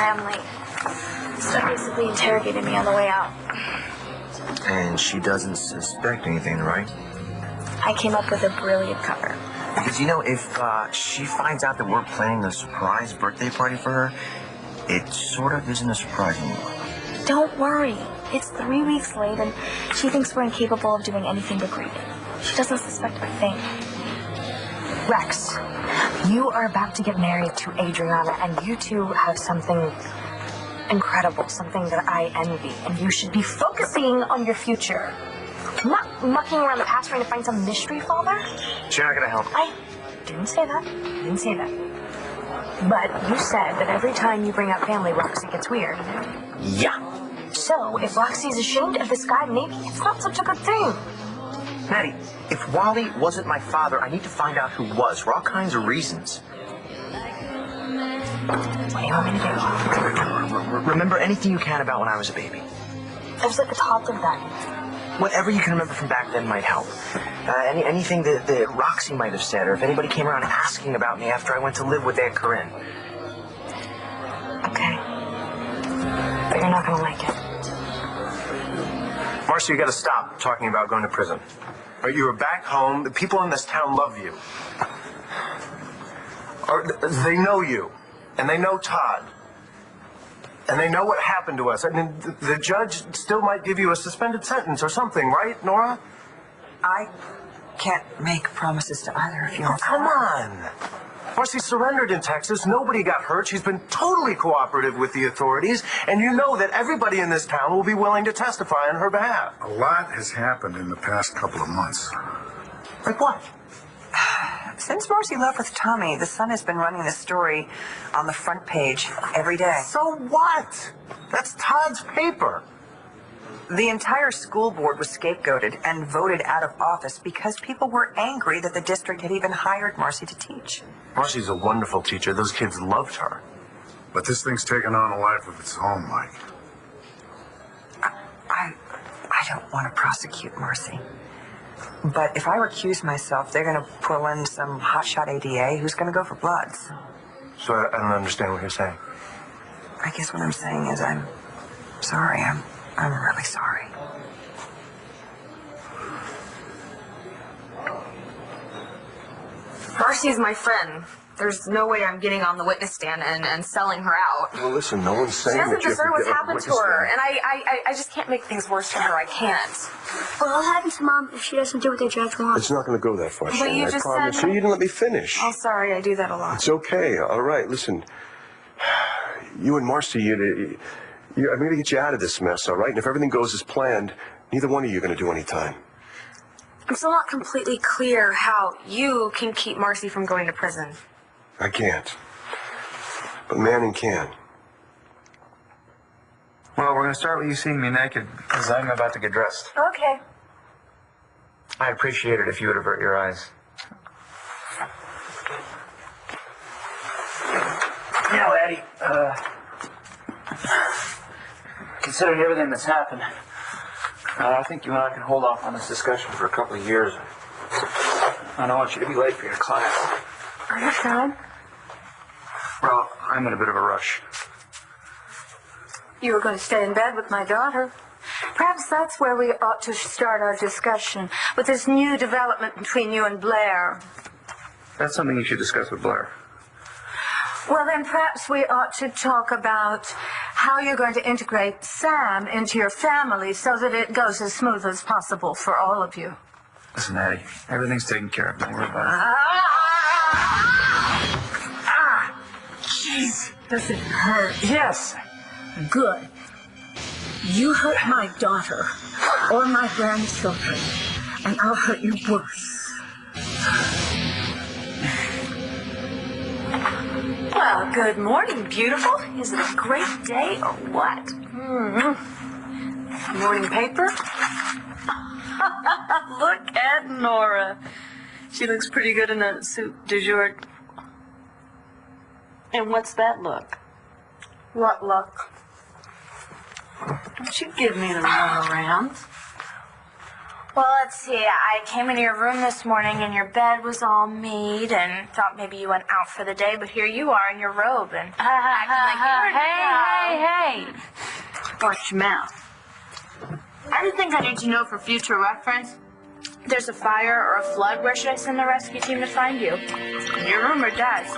family. Steph basically interrogated me on the way out. And she doesn't suspect anything, right? I came up with a brilliant cover. Because, you know, if she finds out that we're planning a surprise birthday party for her, it sort of isn't a surprise anymore. Don't worry. It's 3 weeks late, and she thinks we're incapable of doing anything but greet. She doesn't suspect a thing. Rex, you are about to get married to Adriana, and you two have something incredible, something that I envy, and you should be focusing on your future. Not mucking around the past trying to find some mystery father. She's not gonna help. I didn't say that. But you said that every time you bring up family, Roxy gets weird. Yeah. So, if Roxy's ashamed of this guy, maybe it's not such a good thing. Maddie, if Wally wasn't my father, I need to find out who was, for all kinds of reasons. What do you want me to do? Remember anything you can about when I was a baby. I was like a toddler then. Whatever you can remember from back then might help. Anything that Roxy might have said, or if anybody came around asking about me after I went to live with Aunt Corinne. Okay. But you're not gonna like it. Marcy, you gotta stop talking about going to prison. Right, you were back home. The people in this town love you. Or they know you. And they know Todd. And they know what happened to us. I mean, the judge still might give you a suspended sentence or something, right, Nora? I can't make promises to either of you. Oh, come on. Marcy surrendered in Texas. Nobody got hurt. She's been totally cooperative with the authorities. And you know that everybody in this town will be willing to testify on her behalf. A lot has happened in the past couple of months. Like what? Since Marcy left with Tommy, the Sun has been running the story on the front page every day. So what? That's Todd's paper. The entire school board was scapegoated and voted out of office because people were angry that the district had even hired Marcy to teach. Marcy's a wonderful teacher. Those kids loved her. But this thing's taken on a life of its own, Mike. I don't want to prosecute Marcy. But if I recuse myself, they're going to pull in some hotshot ADA who's going to go for bloods. So I don't understand what you're saying. I guess what I'm saying is I'm sorry. I'm really sorry. Marcy's my friend. There's no way I'm getting on the witness stand and selling her out. Well, listen, no one's saying She doesn't that you have deserve to what's get happened to her, and I just can't make things worse for her. I can't. Well, what happens to Mom if she doesn't do what the judge wants? It's not going to go that far, But Shane. you I just promise. said- You didn't let me finish. Oh, sorry, I do that a lot. It's okay. All right, listen. You and Marcy, I'm going to get you out of this mess, all right? And if everything goes as planned, neither one of you are going to do any time. I'm still not completely clear how you can keep Marcy from going to prison. I can't. But Manning can. Well, we're going to start with you seeing me naked, because I'm about to get dressed. Okay. I'd appreciate it if you would avert your eyes. You know, Eddie, considering everything that's happened, I think you and I can hold off on this discussion for a couple of years. I don't want you to be late for your class. Are you sure? Well, I'm in a bit of a rush. You were going to stay in bed with my daughter. Perhaps that's where we ought to start our discussion, with this new development between you and Blair. That's something you should discuss with Blair. Well, then perhaps we ought to talk about how you're going to integrate Sam into your family so that it goes as smooth as possible for all of you. Listen, Addie, everything's taken care of. Don't worry about it. Jeez. Does it hurt? Yes. Good. You hurt my daughter or my grandchildren, and I'll hurt you worse. Well, good morning, beautiful. Is it a great day or what? Morning paper? Look at Nora. She looks pretty good in that suit du jour. And what's that look? What luck? Don't you give me the runaround. Well, let's see. I came into your room this morning and your bed was all made and thought maybe you went out for the day, but here you are in your robe and acting like Hey. Watch your mouth. Everything I need to know for future reference. There's a fire or a flood. Where should I send the rescue team to find you? In your room or Dad's?